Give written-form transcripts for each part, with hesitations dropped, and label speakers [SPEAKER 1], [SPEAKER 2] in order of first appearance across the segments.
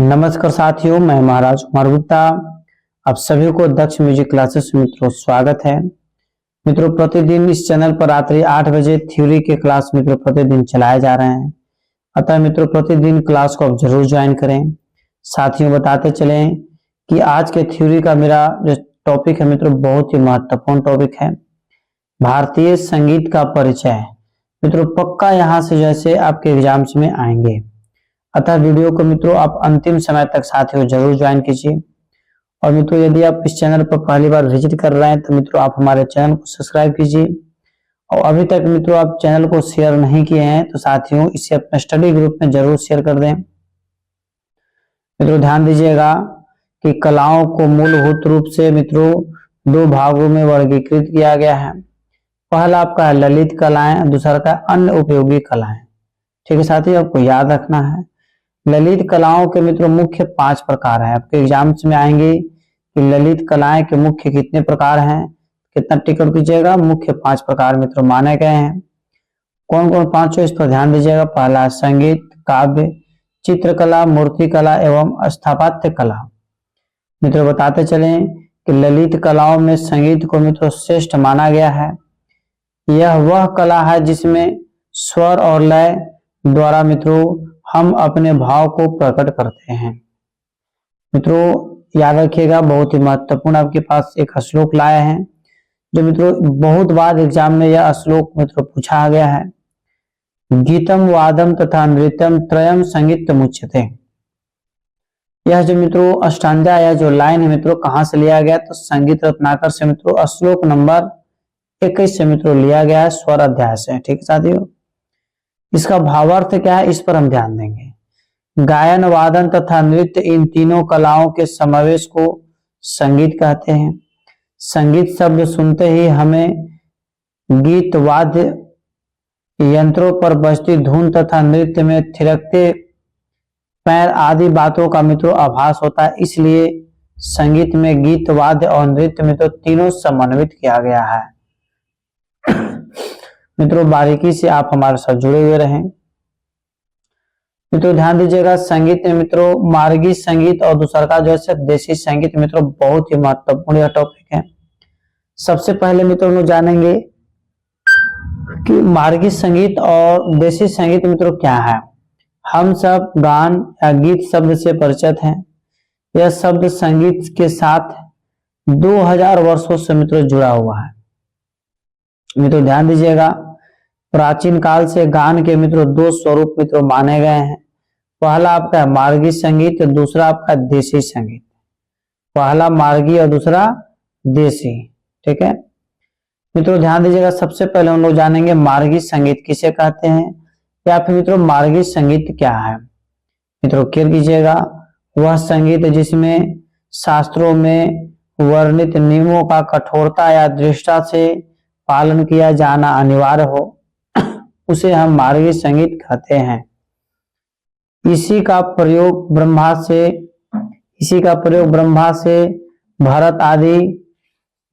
[SPEAKER 1] नमस्कार साथियों, मैं महाराज कुमार गुप्ता। आप सभी को दक्ष म्यूजिक क्लासेस में मित्रों स्वागत है। मित्रों, प्रतिदिन इस चैनल पर रात्रि 8 बजे थ्योरी के क्लास मित्रों प्रतिदिन चलाए जा रहे हैं। अतः मित्रों प्रतिदिन क्लास को आप जरूर ज्वाइन करें। साथियों, बताते चलें कि आज के थ्योरी का मेरा जो टॉपिक है मित्रों बहुत ही महत्वपूर्ण टॉपिक है, भारतीय संगीत का परिचय। मित्रों पक्का यहाँ से जैसे आपके एग्जाम्स में आएंगे, अतः वीडियो को मित्रों आप अंतिम समय तक साथियों जरूर ज्वाइन कीजिए। और मित्रों यदि आप इस चैनल पर पहली बार विजिट कर रहे हैं तो मित्रों आप हमारे चैनल को सब्सक्राइब कीजिए। और अभी तक मित्रों आप चैनल को शेयर नहीं किए हैं तो साथियों इसे अपने स्टडी ग्रुप में जरूर शेयर कर दें। मित्रों ध्यान दीजिएगा कि कलाओं को मूलभूत रूप से मित्रों दो भागों में वर्गीकृत किया गया है। पहला आपका ललित कलाएं, दूसरा का अन्य उपयोगी कलाएं। ठीक है साथियों, आपको याद रखना है ललित कलाओं के मित्रों मुख्य 5 प्रकार हैं। आपके एग्जाम्स में आएंगे कि ललित कलाएं के मुख्य कितने प्रकार हैं, कितना टिकट कीजिएगा। मुख्य 5 प्रकार मित्रों माने गए हैं। कौन कौन 5 इस पर ध्यान दीजिएगा। पहला संगीत, काव्य, चित्रकला, मूर्ति कला एवं स्थापत्य कला। मित्रों बताते चलें कि ललित कलाओं में संगीत को मित्रों श्रेष्ठ माना गया है। यह वह कला है जिसमें स्वर और लय द्वारा मित्रों हम अपने भाव को प्रकट करते हैं। मित्रों याद रखिएगा, बहुत ही महत्वपूर्ण आपके पास एक श्लोक लाए हैं जो मित्रों बहुत बार एग्जाम में यह श्लोक मित्रों पूछा गया है। गीतम वादम तथा नृत्यम त्रयम संगीतम उच्यते। यह जो मित्रों अष्टांजा या जो लाइन है मित्रों कहां से लिया गया, तो संगीत रत्नाकर से मित्रों श्लोक नंबर 21 से मित्रों लिया गया है, स्वर अध्याय से। ठीक है साथियों, इसका भावार्थ क्या है इस पर हम ध्यान देंगे। गायन, वादन तथा नृत्य इन तीनों कलाओं के समावेश को संगीत कहते हैं। संगीत शब्द सुनते ही हमें गीत, वाद्य यंत्रों पर बजती धुन तथा नृत्य में थिरकते पैर आदि बातों का मित्रों आभास होता है। इसलिए संगीत में गीत, वाद्य और नृत्य मित्रों तीनों समन्वित किया गया है। मित्रों बारीकी से आप हमारे साथ जुड़े हुए रहें। मित्रों ध्यान दीजिएगा, संगीत में मित्रों मार्गी संगीत और दूसरा का जो है देशी संगीत मित्रों बहुत ही महत्वपूर्ण यह टॉपिक है। सबसे पहले मित्रों लोग जानेंगे कि मार्गी संगीत और देशी संगीत मित्रों क्या है। हम सब गान या गीत शब्द से परिचित हैं। यह शब्द संगीत के साथ 2000 वर्षों से मित्रों जुड़ा हुआ है। मित्रों ध्यान दीजिएगा, प्राचीन काल से गान के मित्रों 2 स्वरूप मित्रों माने गए हैं। पहला आपका मार्गी संगीत, दूसरा आपका देशी संगीत। पहला मार्गी और दूसरा देशी। ठीक है मित्रों, ध्यान दीजिएगा, सबसे पहले हम लोग जानेंगे मार्गी संगीत किसे कहते हैं या फिर मित्रों मार्गी संगीत क्या है। मित्रों केयर कीजिएगा, वह संगीत जिसमें शास्त्रों में वर्णित नियमों का कठोरता या दृढ़ता से पालन किया जाना अनिवार्य हो, उसे हम मार्गी संगीत कहते हैं। इसी का प्रयोग ब्रह्मा से भरत आदि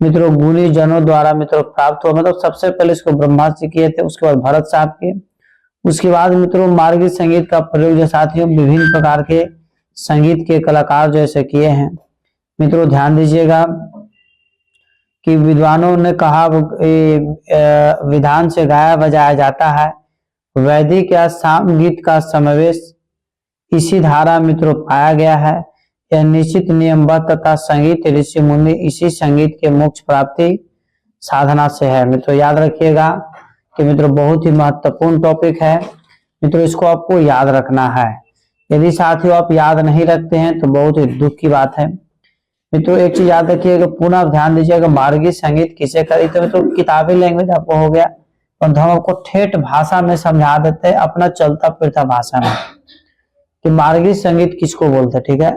[SPEAKER 1] मित्रों गुणी जनों द्वारा मित्रों प्राप्त हुआ। मतलब सबसे पहले इसको ब्रह्मा से किए थे, उसके बाद भरत साहब के, उसके बाद मित्रों मार्गी संगीत का प्रयोग जो साथियों विभिन्न प्रकार के संगीत के कलाकार जैसे किए हैं। मित्रों ध्यान दीजिएगा कि विद्वानों ने कहा विधान से गाया बजाया जाता है। वैदिक या संगीत का समावेश इसी धारा मित्रों पाया गया है। यह निश्चित नियमबद्ध तथा संगीत ऋषि मुनि इसी संगीत के मोक्ष प्राप्ति साधना से है। मित्रों याद रखिएगा कि मित्रों बहुत ही महत्वपूर्ण टॉपिक है। मित्रों इसको आपको याद रखना है। यदि साथियों आप याद नहीं रखते हैं तो बहुत ही दुख की बात है। मित्रों एक चीज याद रखिएगा, पुनः आप ध्यान दीजिएगा, मार्गी संगीत किसे करी, तो मित्रों किताबी लैंग्वेज आपको हो गया और हम आपको ठेठ भाषा में समझा देते हैं, अपना चलता फिरता भाषा में, कि मार्गी संगीत किसको बोलते। ठीक है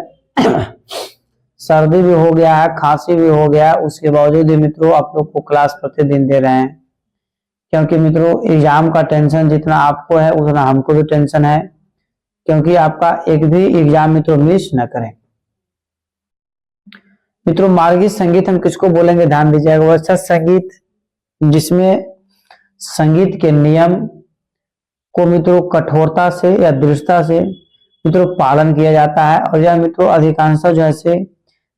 [SPEAKER 1] सर्दी भी हो गया है, खांसी भी हो गया, उसके बावजूद मित्रों आप लोग को क्लास प्रतिदिन दे रहे हैं, क्योंकि मित्रों एग्जाम का टेंशन जितना आपको है उतना हमको भी टेंशन है, क्योंकि आपका एक भी एग्जाम मित्रों मिस न करें। मित्रों मार्गी संगीत हम किसको बोलेंगे, ध्यान दीजिएगा, वैसा संगीत जिसमें संगीत के नियम को मित्रों कठोरता से या दृढ़ता से मित्रों पालन किया जाता है। और यह मित्रों अधिकांश जैसे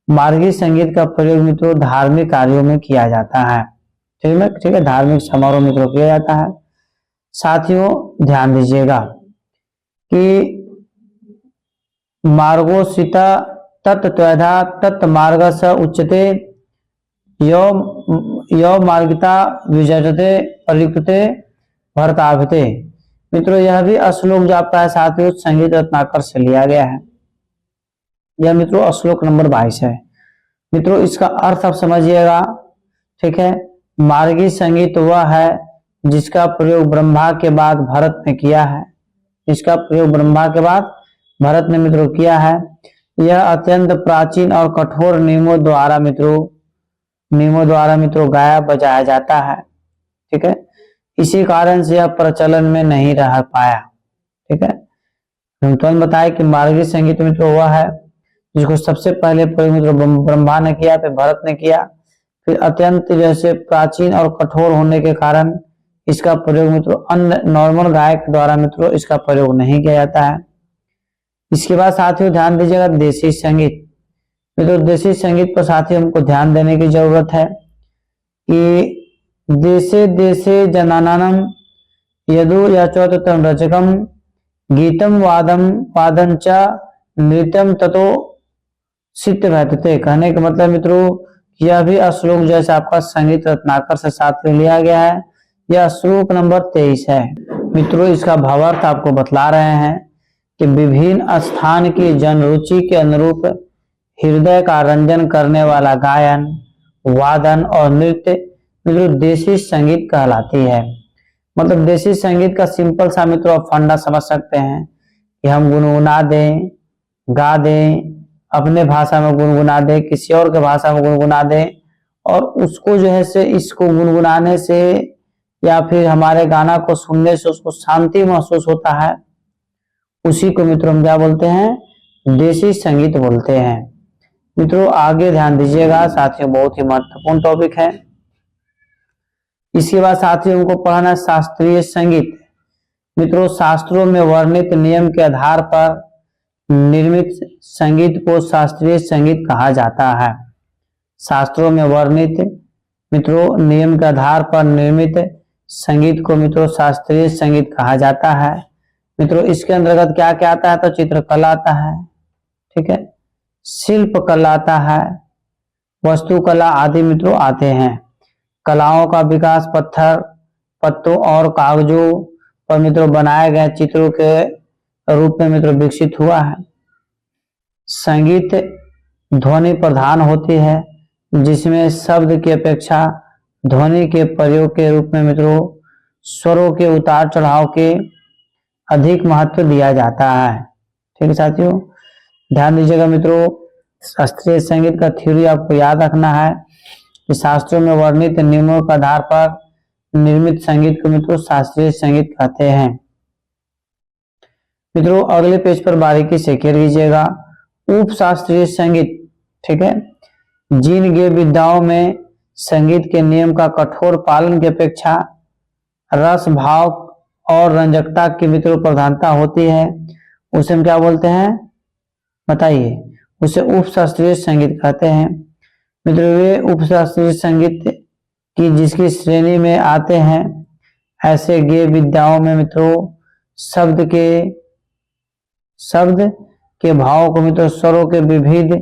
[SPEAKER 1] मार्गी संगीत का प्रयोग मित्रों धार्मिक कार्यों में किया जाता है। ठीक है, धार्मिक समारोह मित्रों किया जाता है। साथियों ध्यान दीजिएगा कि मार्गोसिता तत्त्वधा तत् मार्गस उच्यते यो मार्गिता विजयते परिकृते भरताभिते। मित्रों यह भी श्लोक जो आपका है साथियों संगीत रत्नाकर से लिया गया है। यह मित्रों श्लोक नंबर 22 है। मित्रों इसका अर्थ आप समझिएगा। ठीक है, मार्गी संगीत वह है जिसका प्रयोग ब्रह्मा के बाद भरत ने किया है। इसका प्रयोग ब्रह्मा के बाद भरत ने मित्रों किया है। यह अत्यंत प्राचीन और कठोर नियमों द्वारा मित्रों गाया बजाया जाता है। ठीक है, इसी कारण से यह प्रचलन में नहीं रह पाया। ठीक है, हम तुरंत बताए कि मार्गी संगीत मित्रों वह है जिसको सबसे पहले प्रयोग मित्रों ब्रह्मा ने किया, फिर भरत ने किया, फिर अत्यंत जैसे प्राचीन और कठोर होने के कारण इसका प्रयोग मित्रों अन्य नॉर्मल गायक द्वारा मित्रों इसका प्रयोग नहीं किया जाता है। इसके बाद साथियों ध्यान दीजिएगा देसी संगीत। मित्रों देसी संगीत पर साथियों हमको ध्यान देने की जरूरत है कि देशे देशे जनानानम यदु यचोतम रचकम गीतम वादन च नृत्यम ततो सिद्ध रहते। कहने का मतलब मित्रों यह भी श्लोक जैसे आपका संगीत रत्नाकर से साथियों लिया गया है। यह श्लोक नंबर 23 है। मित्रों इसका भावार्थ आपको बतला रहे हैं कि विभिन्न स्थान की जन रुचि के अनुरूप हृदय का रंजन करने वाला गायन, वादन और नृत्य मित्रों देसी संगीत कहलाती है। मतलब देसी संगीत का सिंपल सा मित्रों आप फंडा समझ सकते हैं कि हम गुनगुना दें, गा दें, अपने भाषा में गुनगुना दें, किसी और के भाषा में गुनगुना दें, और उसको जो है से इसको गुनगुनाने से या फिर हमारे गाना को सुनने से उसको शांति महसूस होता है। उसी को मित्रों हम क्या बोलते हैं, देसी संगीत बोलते हैं। मित्रों आगे ध्यान दीजिएगा साथियों, बहुत ही महत्वपूर्ण टॉपिक है। इसके बाद साथियों को पढ़ना शास्त्रीय संगीत। मित्रों शास्त्रों में वर्णित नियम के आधार पर निर्मित संगीत को शास्त्रीय संगीत कहा जाता है। शास्त्रों में वर्णित मित्रों नियम के आधार पर निर्मित संगीत को मित्रों शास्त्रीय संगीत कहा जाता है। मित्रों इसके अंतर्गत क्या क्या आता है, तो चित्रकला आता है, ठीक है, शिल्प कला आता है, वस्तुकला आदि मित्रों आते हैं। कलाओं का विकास पत्थर, पत्तों और कागजों पर मित्रों बनाए गए चित्रों के रूप में मित्रों विकसित हुआ है। संगीत ध्वनि प्रधान होती है, जिसमें शब्द की अपेक्षा ध्वनि के प्रयोग के रूप में मित्रों स्वरों के उतार चढ़ाव के अधिक महत्व दिया जाता है। ठीक है साथियों, ध्यान दीजिएगा मित्रों, शास्त्रीय संगीत का थ्योरी आपको याद रखना है कि शास्त्रों में वर्णित नियमों के आधार पर निर्मित संगीत को मित्रों शास्त्रीय संगीत कहते हैं। मित्रों अगले पेज पर बारीकी से केयर कीजिएगा, उप शास्त्रीय संगीत। ठीक है, जिन गे विद्याओं में संगीत के नियम का कठोर पालन की अपेक्षा रस भाव और रंजकता की मित्रों प्रधानता होती है, उसे हम क्या बोलते हैं बताइए, उसे उप शास्त्रीय संगीत कहते हैं। मित्रों वे उप शास्त्रीय संगीत की जिसकी श्रेणी में आते हैं ऐसे गे विद्याओं में मित्रों शब्द के भाव को मित्रों स्वरों के विविध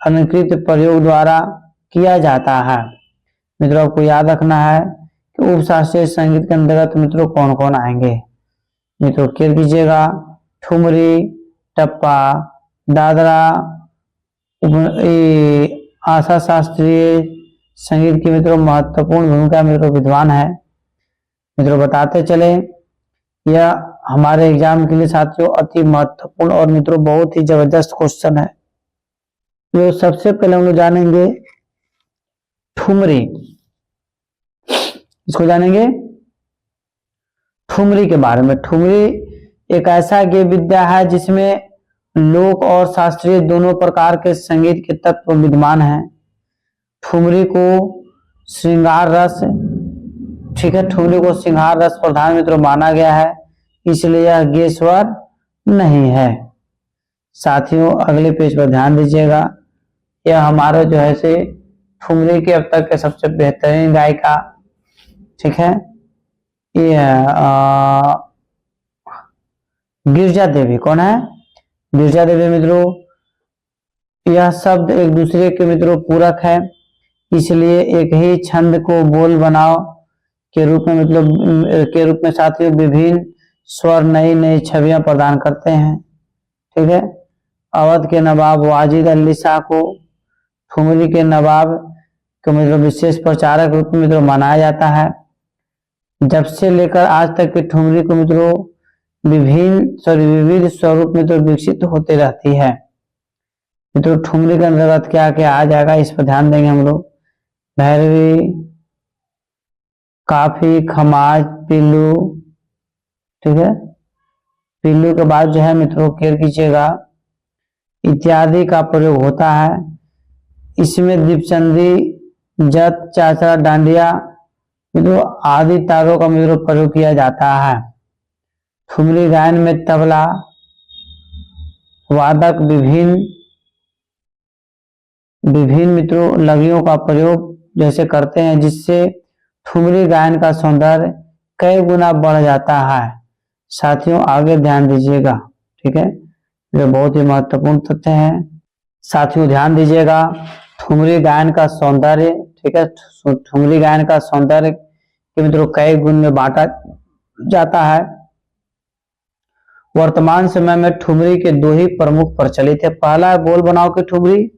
[SPEAKER 1] अनुकृत प्रयोग द्वारा किया जाता है। मित्रों आपको याद रखना है कि उप शास्त्रीय संगीत के अंतर्गत मित्रों कौन कौन आएंगे। मित्रों केयर कीजिएगा, ठुमरी, टप्पा, दादरा, आशा शास्त्रीय संगीत की मित्रों महत्वपूर्ण भूमिका मित्रों विद्वान है। मित्रों बताते चले, यह हमारे एग्जाम के लिए साथियों अति महत्वपूर्ण और मित्रों बहुत ही जबरदस्त क्वेश्चन है। तो सबसे पहले हम लोग जानेंगे ठुमरी, इसको जानेंगे ठुमरी के बारे में। ठुमरी एक ऐसा गे विद्या है जिसमें लोक और शास्त्रीय दोनों प्रकार के संगीत के तत्व विद्यमान हैं। ठुमरी को श्रृंगार रस, ठीक है, ठुमरी को श्रृंगार रस प्रधान मित्रों माना गया है, इसलिए यह गे स्वर नहीं है। साथियों अगले पेज पर ध्यान दीजिएगा, यह हमारा जो है से ठुमरी के अब तक के सबसे बेहतरीन गायिका, ठीक है, ये गिरजा देवी। कौन है? गिरजा देवी मित्रों। यह शब्द एक दूसरे के मित्रों पूरक है, इसलिए एक ही छंद को बोल बनाओ के रूप में मतलब साथियों विभिन्न स्वर नई नई छवियां प्रदान करते हैं, ठीक है। अवध के नवाब वाजिद अली शाह को ठुमरी के नवाब को मतलब विशेष प्रचारक रूप में मित्रों माना जाता है। जब से लेकर आज तक की ठुमरी को मित्रों विविध स्वरूप में तो विकसित होते रहती है। मित्रों ठुमरी के अंतर्गत क्या क्या आ जाएगा, इस पर ध्यान देंगे हम लोग। भैरवी, काफी, खमाज, पिल्लू, ठीक है। पिल्लू के बाद जो है मित्रों केयर कीजिएगा, इत्यादि का प्रयोग होता है। इसमें दीपचंदी, जत, चाचरा, डांडिया मित्रों आदि तारों का मित्रों प्रयोग किया जाता है। ठुमरी गायन में तबला वादक विभिन्न मित्रों लगियों का प्रयोग जैसे करते हैं, जिससे ठुमरी गायन का सौंदर्य कई गुना बढ़ जाता है। साथियों आगे ध्यान दीजिएगा, ठीक है, ये बहुत ही महत्वपूर्ण तथ्य है। साथियों ध्यान दीजिएगा, ठुमरी गायन का सौंदर्य, ठीक है, ठुमरी गायन का सौंदर्य के मित्रों कई गुण में बांटा जाता है। वर्तमान समय में ठुमरी के दो ही प्रमुख प्रचलित है, पहला है बोल बनाओ की ठुमरी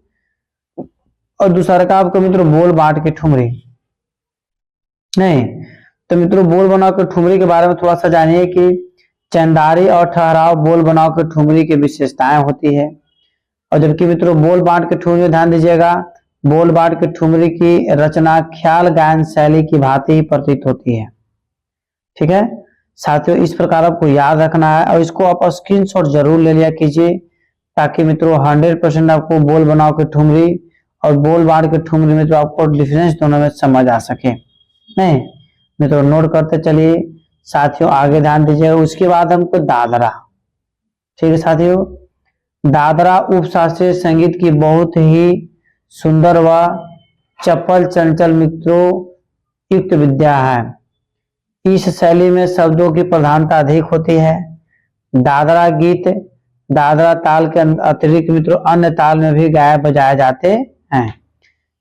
[SPEAKER 1] और दूसरा का आपको मित्रों बोल बांट की ठुमरी। नहीं तो मित्रों बोल बनाओ की ठुमरी के बारे में थोड़ा सा जानिए कि चंदारी और ठहराव बोल बनाओ की ठुमरी की विशेषताएं होती है। और जबकि मित्रों बोल बांट की ठुमरी में ध्यान दीजिएगा, बोल बांट की ठुमरी की रचना ख्याल गायन शैली की भांति ही प्रतीत होती है, ठीक है। साथियों इस प्रकार आपको याद रखना है और इसको आप स्क्रीनशॉट जरूर ले लिया कीजिए, ताकि मित्रों 100% आपको बोल बनाओ की ठुमरी और बोल बांट की ठुमरी में तो आपको डिफरेंस दोनों में समझ आ सके। नहीं मित्रों नोट करते चलिए। साथियों आगे ध्यान दीजिएगा, उसके बाद हमको दादरा, ठीक है साथियों। दादरा उपशास्त्रीय संगीत की बहुत ही सुंदर व चपल चंचल मित्रों युक्त विद्या है। इस शैली में शब्दों की प्रधानता अधिक होती है। दादरा गीत दादरा ताल के अतिरिक्त मित्रों अन्य ताल में भी गाए बजाए जाते हैं।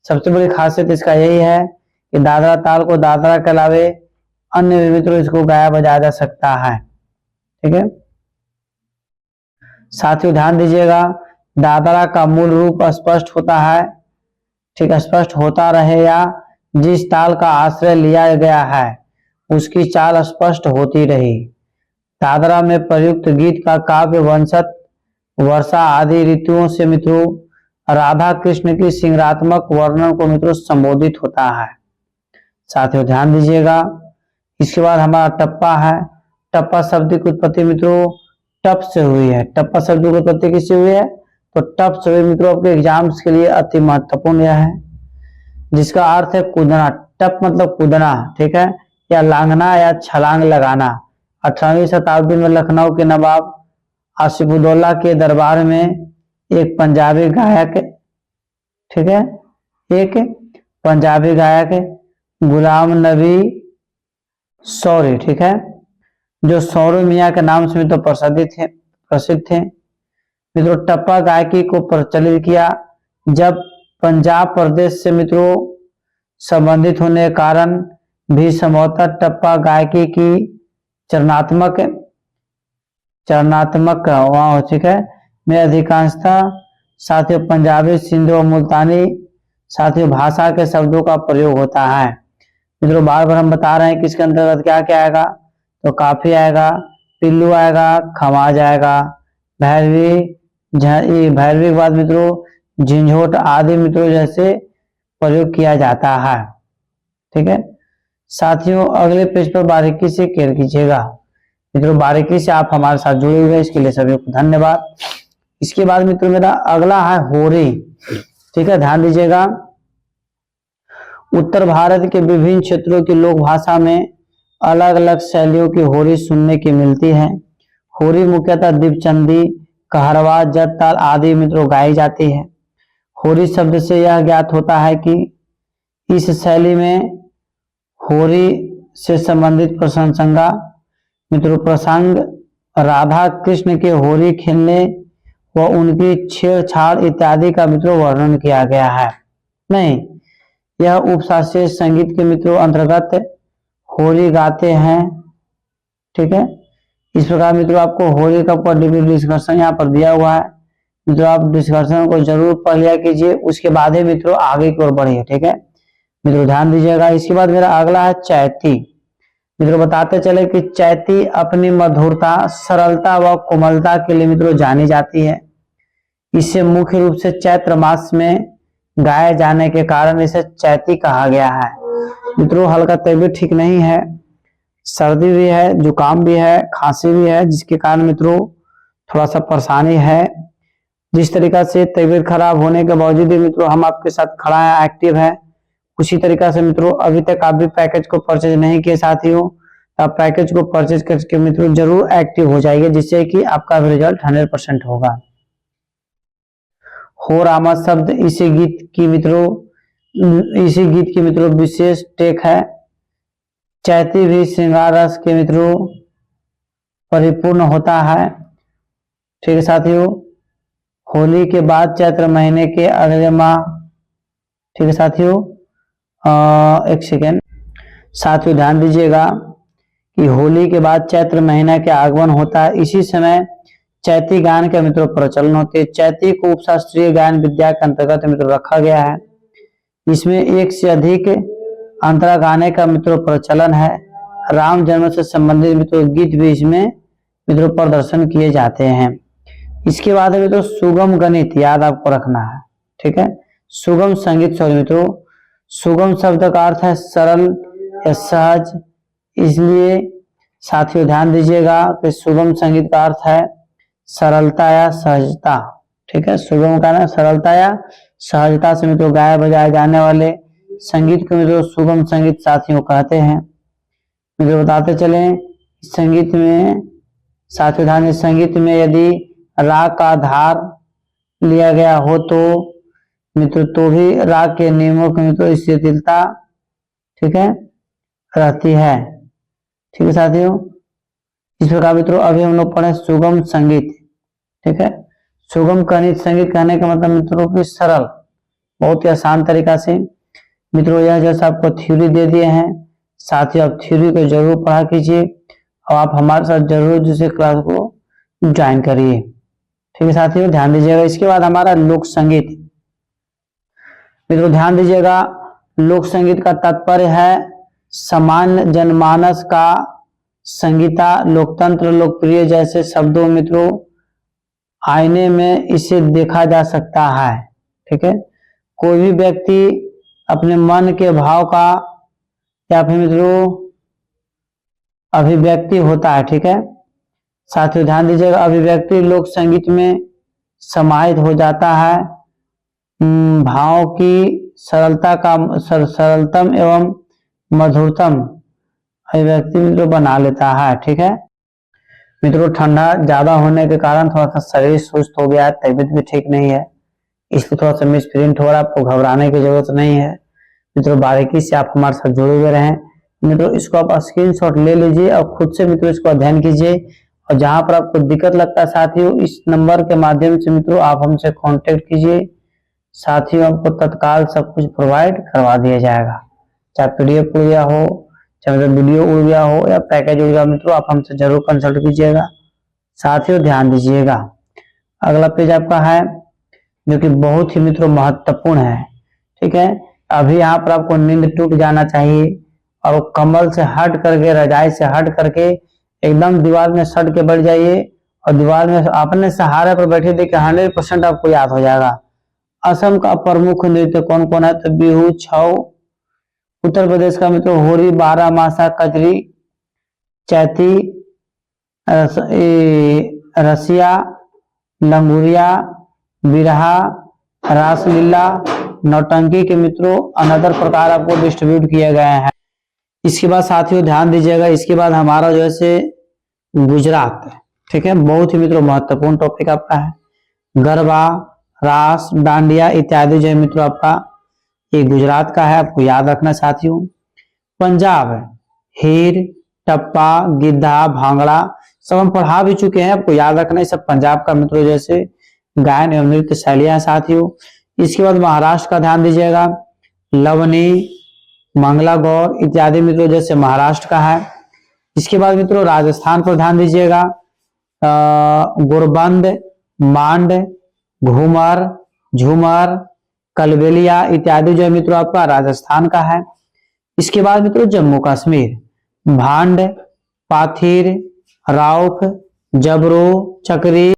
[SPEAKER 1] सबसे बड़ी खासियत इसका यही है कि दादरा ताल को दादरा के अलावे अन्य मित्रों इसको गाया बजाया जा सकता है, ठीक है। साथियों ध्यान दीजिएगा, दादरा का मूल रूप स्पष्ट होता है, ठीक है, स्पष्ट होता रहे या जिस ताल का आश्रय लिया गया है उसकी चाल स्पष्ट होती रही। दादरा में प्रयुक्त गीत का काव्य वंशत वर्षा आदि ऋतुओं से मित्रों राधा कृष्ण की सिंगारात्मक वर्णन को मित्रों संबोधित होता है। साथियों ध्यान दीजिएगा, इसके बाद हमारा टप्पा है। टप्पा शब्द की उत्पत्ति मित्रों टप से हुई है। टप्पा शब्द की उत्पत्ति किससे हुई है? तो टप से हुई मित्रों, आपके एग्जाम्स के लिए अति महत्वपूर्ण यह है, जिसका अर्थ है कूदना। टप मतलब कूदना, ठीक है, या लांघना या छलांग लगाना। 18वीं शताब्दी में लखनऊ के नवाब आसिफुद्दौला के दरबार में एक पंजाबी गायक, ठीक है, एक पंजाबी गायक गुलाम नबी सौरी, ठीक है, जो सौरू मियाँ के नाम से मित्रों प्रसिद्ध थे मित्रों, टप्पा गायकी को प्रचलित किया। जब पंजाब प्रदेश से मित्रों संबंधित होने के कारण भी संभवतः टप्पा गायकी की चरणात्मक वहां, ठीक है, में अधिकांशता साथियों पंजाबी, सिंधु और मुल्तानी साथियों भाषा के शब्दों का प्रयोग होता है। मित्रों बार बार हम बता रहे हैं कि इसके अंतर्गत क्या क्या आएगा, तो काफी आएगा, पिल्लू आएगा, खमाज आएगा, भैरवी के बाद मित्रों झिंझोट आदि मित्रों जैसे प्रयोग किया जाता है, ठीक है। साथियों अगले पेज पर बारीकी से केयर कीजिएगा मित्रों, बारीकी से आप हमारे साथ जुड़े हुए, इसके लिए सभी को धन्यवाद। इसके बाद मित्रों मेरा अगला है होरी, ठीक है, ध्यान दीजिएगा। उत्तर भारत के विभिन्न क्षेत्रों की लोक भाषा में अलग अलग शैलियों की होरी सुनने की मिलती है। होरी मुख्यतः दीपचंदी, कहरवा, जत, ताल आदि मित्रों गाई जाती है। होरी शब्द से यह ज्ञात होता है कि इस शैली में होरी से संबंधित प्रसंगा मित्रों प्रसंग राधा कृष्ण के होरी खेलने व उनकी छेड़छाड़ इत्यादि का मित्रों वर्णन किया गया है। नहीं, यह उपशास्त्रीय संगीत के मित्रों अंतर्गत होली गाते हैं। ठीक है, इस प्रकार मित्रों आपको होली का डिस्कशन यहाँ पर दिया हुआ है। मित्रों आप डिस्कशन को जरूर पढ़ लिया कीजिए, उसके बाद ही मित्रों आगे की ओर बढ़िए। ठीक है मित्रों, ध्यान दीजिएगा। इसके बाद मेरा अगला है चैती। मित्रों बताते चले कि चैती अपनी मधुरता, सरलता व कोमलता के लिए मित्रों जानी जाती है। इसे मुख्य रूप से चैत्र मास में गाए जाने के कारण इसे चैती कहा गया है। मित्रों हल्का तबीयत ठीक नहीं है, सर्दी भी है, जुकाम भी है, खांसी भी है, जिसके कारण मित्रों थोड़ा सा परेशानी है। जिस तरीका से तबीयत खराब होने के बावजूद भी मित्रों हम आपके साथ खड़ा है, एक्टिव है, उसी तरीका से मित्रों अभी तक आप भी पैकेज को परचेज नहीं किए साथियों, आप पैकेज को परचेज करके मित्रों जरूर एक्टिव हो जाइए, जिससे कि आपका रिजल्ट 100% होगा। हो रामा शब्द इसी गीत की मित्रों विशेष टेक है। चैती भी श्रृंगार रस के मित्रों परिपूर्ण होता है। ठीक है साथियों, होली के बाद चैत्र महीने के अगले माह, ठीक है साथियों, एक सेकेंड साथियों ध्यान दीजिएगा कि होली के बाद चैत्र महीना के आगमन होता है। इसी समय चैती गान के मित्रों प्रचलन होते हैं। चैती को उपशास्त्रीय गायन विद्या के अंतर्गत मित्रों रखा गया है। इसमें एक से अधिक अंतरा गाने का मित्रों प्रचलन है। राम जन्म से संबंधित मित्रों गीत भी इसमें मित्रों प्रदर्शन किए जाते हैं। इसके बाद मित्रों सुगम गणित याद आपको रखना है। ठीक है, सुगम संगीत सॉरी मित्रों, सुगम शब्द का अर्थ है सरल या सहज, इसलिए साथियों ध्यान दीजिएगा कि सुगम संगीत का अर्थ है सरलता या सहजता। ठीक है, सुगम का ना सरलता या सहजता से मित्रों गाए बजाए जाने वाले संगीत को मित्रों सुगम संगीत साथियों कहते हैं। मित्रों बताते चले संगीत में साथियों ध्यान, संगीत में यदि राग का आधार लिया गया हो तो मित्रों तो भी राग के नियमों की मित्रों शिथिलता ठीक है रहती है। ठीक है साथियों, इस प्रकार मित्रों अभी हम लोग पढ़े सुगम संगीत। ठीक है, सुगम गणित संगीत कहने का मतलब मित्रों की सरल, बहुत ही आसान तरीका से। मित्रों यह जैसा आपको थ्योरी दे दिए हैं, साथियों आप थ्योरी को जरूर पढ़ा कीजिए और आप हमारे साथ जरूर दूसरे क्लास को ज्वाइन करिए। ठीक है साथियों, ध्यान दीजिएगा। इसके बाद हमारा लोक संगीत। मित्रों ध्यान दीजिएगा, लोक संगीत का तात्पर्य है सामान्य जनमानस का संगीता, लोकतंत्र, लोकप्रिय जैसे शब्दों मित्रों आईने में इसे देखा जा सकता है। ठीक है, कोई भी व्यक्ति अपने मन के भाव का या फिर मित्रों अभिव्यक्ति होता है। ठीक है साथियों ध्यान दीजिएगा, अभिव्यक्ति लोक संगीत में समाहित हो जाता है। भाव की सरलता का सरलतम एवं मधुरतम अभिव्यक्ति मित्रों बना लेता है। ठीक है मित्रों, ठंडा ज्यादा होने के कारण थोड़ा सा शरीर सुस्त हो गया है, तबीयत भी ठीक नहीं है, इसलिए थोड़ा सा मिसप्रिंट हो रहा है। आपको घबराने की जरूरत नहीं है मित्रों, बारीकी से आप हमारे साथ जुड़े हुए रहें। मित्रों इसको आप स्क्रीनशॉट ले लीजिए और खुद से मित्रों इसको अध्ययन कीजिए, और जहां पर आपको दिक्कत लगता है साथियों इस नंबर के माध्यम से मित्रों आप हमसे कांटेक्ट कीजिए। साथियों आपको तत्काल सब कुछ प्रोवाइड करवा दिया जाएगा, चाहे पीडीएफ उड़ गया हो, चाहे वीडियो उड़ गया हो या पैकेज उड़ गया, मित्रों आप हमसे जरूर कंसल्ट कीजिएगा। साथियों ध्यान दीजिएगा, अगला पेज आपका है जो कि बहुत ही मित्रों महत्वपूर्ण है। ठीक है, अभी यहाँ पर आपको नींद टूट जाना चाहिए और कम्बल से हट करके, रजाई से हट करके एकदम दीवार में सट के बैठ जाइए और दीवार में अपने सहारे पर बैठे देखिए 100% आपको याद हो जाएगा। असम का प्रमुख नृत्य कौन कौन है? तो बिहू, छऊ। उत्तर प्रदेश का मित्रों होरी, बारहमासा, कजरी, चैती, रसिया, लंगुरिया, बिरहा, रासलीला, नौटंकी के मित्रों अनदर प्रकार आपको डिस्ट्रीब्यूट किए गए हैं। इसके बाद साथियों ध्यान दीजिएगा, इसके बाद हमारा जो है गुजरात। ठीक है, बहुत ही मित्रों महत्वपूर्ण टॉपिक आपका है। गरबा, रास, डांडिया इत्यादि जो है मित्रों आपका ये गुजरात का है, आपको याद रखना साथियों। पंजाब है, हीर, टप्पा, गिद्धा, भांगड़ा सब हम पढ़ा भी चुके हैं, आपको याद रखना है सब पंजाब का मित्रों जैसे गायन एवं नृत्य शैलियां साथियों। इसके बाद महाराष्ट्र का ध्यान दीजिएगा, लवनी, मंगला गौर इत्यादि मित्रों जैसे महाराष्ट्र का है। इसके बाद मित्रों राजस्थान पर ध्यान दीजिएगा, गोरबंद, मांड, घूमर, झूमर, कलबेलिया इत्यादि जो है मित्रों आपका राजस्थान का है। इसके बाद मित्रों जम्मू कश्मीर, भांड, पाथिर, राउफ, जबरो, चक्री।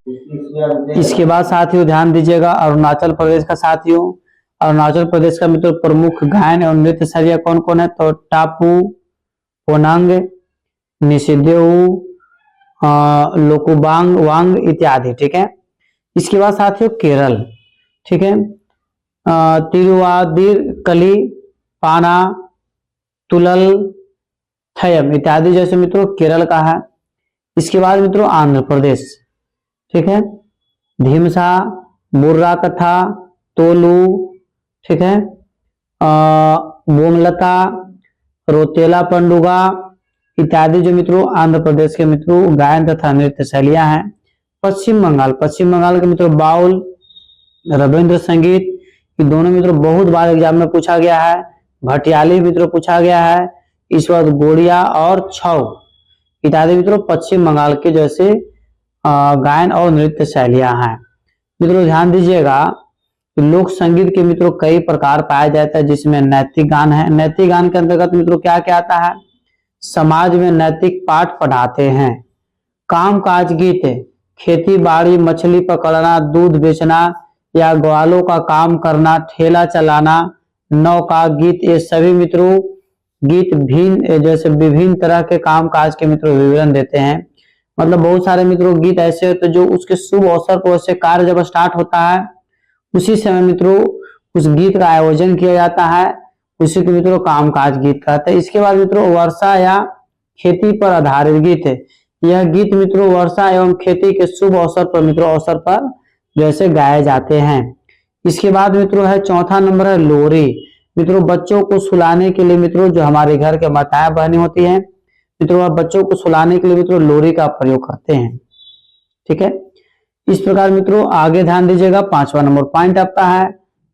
[SPEAKER 1] इसके बाद साथियों ध्यान दीजिएगा अरुणाचल प्रदेश का साथियों, अरुणाचल प्रदेश का मित्रों प्रमुख गायन एवं नृत्य शैलियां कौन कौन है, तो टापू, पोनांग, निषिदेऊ, लोकुबांग वांग इत्यादि। ठीक है, इसके बाद साथियों केरल, ठीक है, तिरुवादिरकली, पाना, तुलल, थयम इत्यादि जैसे मित्रों केरल का है। इसके बाद मित्रों आंध्र प्रदेश, ठीक है, धीमसा, बुर्रा कथा, तोलू, ठीक है, बोमलता, रोतेला पंडुगा इत्यादि जो मित्रों आंध्र प्रदेश के मित्रों गायन तथा नृत्य शैलियां हैं। पश्चिम बंगाल, पश्चिम बंगाल के मित्रों बाउल, रविंद्र संगीत, ये दोनों मित्रों बहुत बार एग्जाम में पूछा गया है। भटियाली मित्रों पूछा गया है। इस बार गोड़िया और छौ इत्यादि मित्रों पश्चिम बंगाल के जैसे गायन और नृत्य शैलियां हैं। मित्रों ध्यान दीजिएगा लोक संगीत के मित्रों कई प्रकार पाया जाता है, जिसमें नैतिक गान है। नैतिक गान के अंतर्गत मित्रों क्या क्या आता है, समाज में नैतिक पाठ पढ़ाते हैं। काम काज गीत, खेती बाड़ी, मछली पकड़ना, दूध बेचना या ग्वालों का काम करना, ठेला चलाना, नौका गीत, ये सभी मित्रों गीत भिन्न जैसे विभिन्न तरह के काम काज के मित्रों विवरण देते हैं। मतलब बहुत सारे मित्रों गीत ऐसे होते जो उसके शुभ अवसर पर वैसे कार्य जब स्टार्ट होता है उसी समय मित्रों उस गीत का आयोजन किया जाता है, उसी को मित्रों काम काज गीत कहते हैं। इसके बाद मित्रों वर्षा या खेती पर आधारित गीत है। यह गीत मित्रों वर्षा एवं खेती के शुभ अवसर पर मित्रों अवसर पर जैसे गाए जाते हैं। इसके बाद मित्रों है चौथा नंबर है लोरी। मित्रों बच्चों को सुलाने के लिए मित्रों जो हमारे घर के माताएं बहनें होती हैं मित्रों वह बच्चों को सुलाने के लिए मित्रों लोरी का प्रयोग करते हैं। ठीक है, इस प्रकार मित्रों आगे ध्यान दीजिएगा। पांचवा नंबर पॉइंट आपका है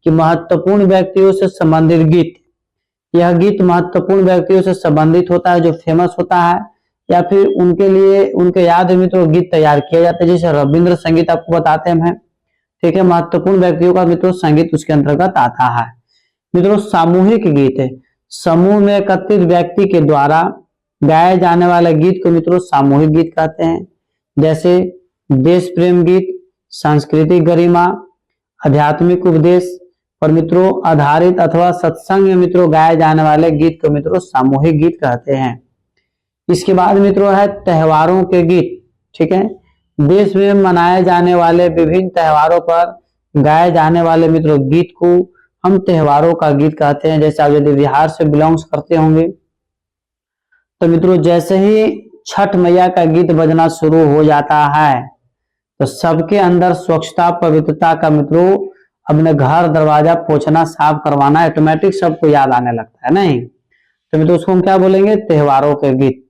[SPEAKER 1] कि महत्वपूर्ण व्यक्तियों से संबंधित गीत। यह गीत महत्वपूर्ण व्यक्तियों से संबंधित होता है जो फेमस होता है या फिर उनके लिए उनके याद में मित्रों गीत तैयार किया जाता है, जैसे रविंद्र संगीत आपको बताते हैं। ठीक है, महत्वपूर्ण व्यक्तियों का मित्रों संगीत उसके अंतर्गत आता है। मित्रों सामूहिक गीत है, समूह में एकत्रित व्यक्ति के द्वारा गाए जाने वाले गीत को मित्रों सामूहिक गीत कहते हैं, जैसे देश प्रेम गीत, सांस्कृतिक गरिमा, आध्यात्मिक उपदेश पर मित्रों आधारित अथवा सत्संग में मित्रों गाए जाने वाले गीत को मित्रों सामूहिक गीत कहते हैं। इसके बाद मित्रों है त्योहारों के गीत। ठीक है, देश में मनाए जाने वाले विभिन्न त्योहारों पर गाए जाने वाले मित्रों गीत को हम त्योहारों का गीत कहते हैं। जैसे आप यदि बिहार से बिलोंग्स करते होंगे तो मित्रों जैसे ही छठ मैया का गीत बजना शुरू हो जाता है तो सबके अंदर स्वच्छता पवित्रता का मित्रों अपने घर दरवाजा पोछना साफ करवाना ऑटोमेटिक सबको याद आने लगता है, नहीं? तो मित्रों उसको हम क्या बोलेंगे, त्योहारों के गीत।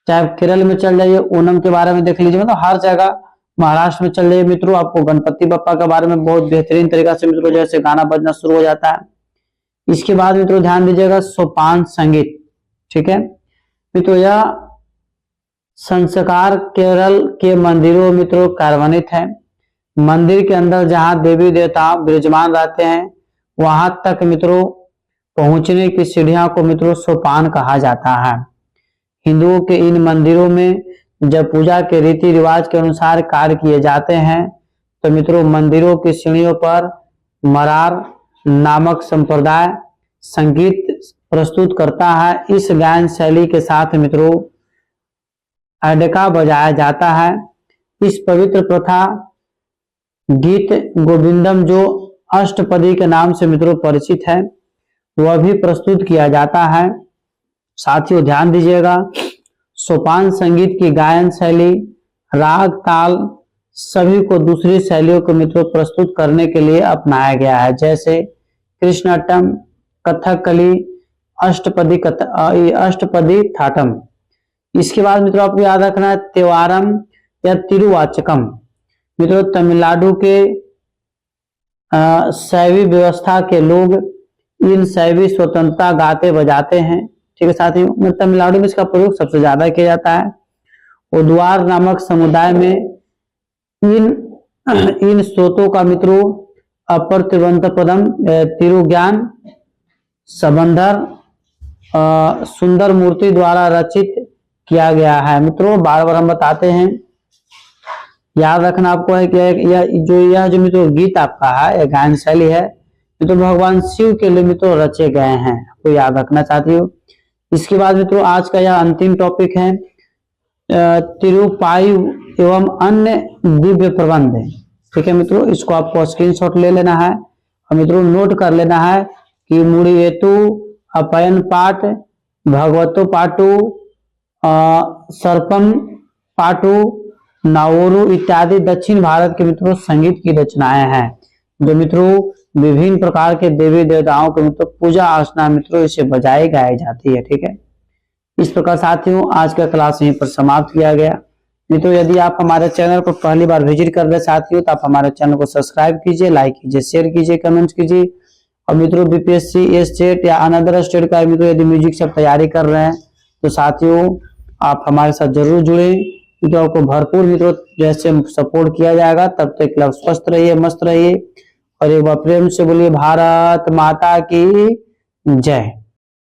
[SPEAKER 1] चाहे केरल में चल जाइए ओणम के बारे में देख लीजिए, मतलब हर जगह। महाराष्ट्र में चल जाइए मित्रों आपको गणपति बप्पा के बारे में बहुत बेहतरीन तरीका से मित्रों जैसे गाना बजना शुरू हो जाता है। इसके बाद मित्रों ध्यान दीजिएगा सोपान संगीत। ठीक है मित्रों, यह संस्कार केरल के मंदिरों मित्रों कार्बनित है। मंदिर के अंदर जहां देवी देवता विराजमान रहते हैं वहां तक मित्रों पहुंचने की सीढ़ियां को मित्रों सोपान कहा जाता है। हिंदुओं के इन मंदिरों में जब पूजा के रीति रिवाज के अनुसार कार्य किए जाते हैं तो मित्रों मंदिरों की सीढ़ियों पर मरार नामक संप्रदाय संगीत प्रस्तुत करता है। इस गायन शैली के साथ मित्रों अडका बजाया जाता है। इस पवित्र प्रथा गीत गोविंदम जो अष्टपदी के नाम से मित्रों परिचित है वह भी प्रस्तुत किया जाता है। साथियों ध्यान दीजिएगा सोपान संगीत की गायन शैली राग ताल सभी को दूसरी शैलियों को मित्रों प्रस्तुत करने के लिए अपनाया गया है, जैसे कृष्णाटम, कथकली, अष्टपदी थाटम। इसके बाद मित्रों आपको याद रखना है त्योहारम या तिरुवाचकम। मित्रों तमिलनाडु के शैवी व्यवस्था के लोग इन शैवी स्वतंत्रता गाते बजाते हैं। ठीक है साथियों, तमिलनाडु में इसका प्रयोग सबसे ज्यादा किया जाता है। उद्वार नामक समुदाय में इन स्रोतों का मित्रों अपर तिरुवनंतपुरम, तिरुज्ञान संबंधर सुंदर मूर्ति द्वारा रचित किया गया है। मित्रों बार बार हम बताते हैं, याद रखना आपको है कि यह जो मित्रों गीत आपका है, यह गायन शैली है, मित्रों भगवान शिव के लिए मित्रों रचे गए हैं, आपको याद रखना चाहती हो। इसके बाद मित्रों आज का यह अंतिम टॉपिक है तिरुपायु एवं अन्य दिव्य प्रबंध। ठीक है मित्रों, इसको आपको स्क्रीनशॉट ले लेना है और मित्रों नोट कर लेना है कि मुड़िवेतु, अपयन पाठ, भगवतो पाटु, सर्पम पाटु, नावोरू इत्यादि दक्षिण भारत के मित्रों संगीत की रचनाएं हैं, जो मित्रों विभिन्न प्रकार के देवी देवताओं के मित्रों पूजा अर्चना मित्रों इसे बजाई गाई जाती है। ठीक है, इस प्रकार साथियों आज का क्लास यहीं पर समाप्त किया गया। मित्रों यदि आप हमारे चैनल को पहली बार विजिट कर रहे साथियों तो आप हमारे चैनल को सब्सक्राइब कीजिए, लाइक कीजिए, शेयर कीजिए, कमेंट्स कीजिए। और मित्रों बीपीएससी, स्टेट या अनदर स्टेट का मित्रों यदि म्यूजिक से तैयारी कर रहे हैं तो साथियों आप हमारे साथ जरूर जुड़े। मित्रों आपको भरपूर मित्रों जैसे सपोर्ट किया जाएगा। तब तक आप स्वस्थ रहिए, मस्त रहिए और एक बार प्रेम से बोलिए भारत माता की जय।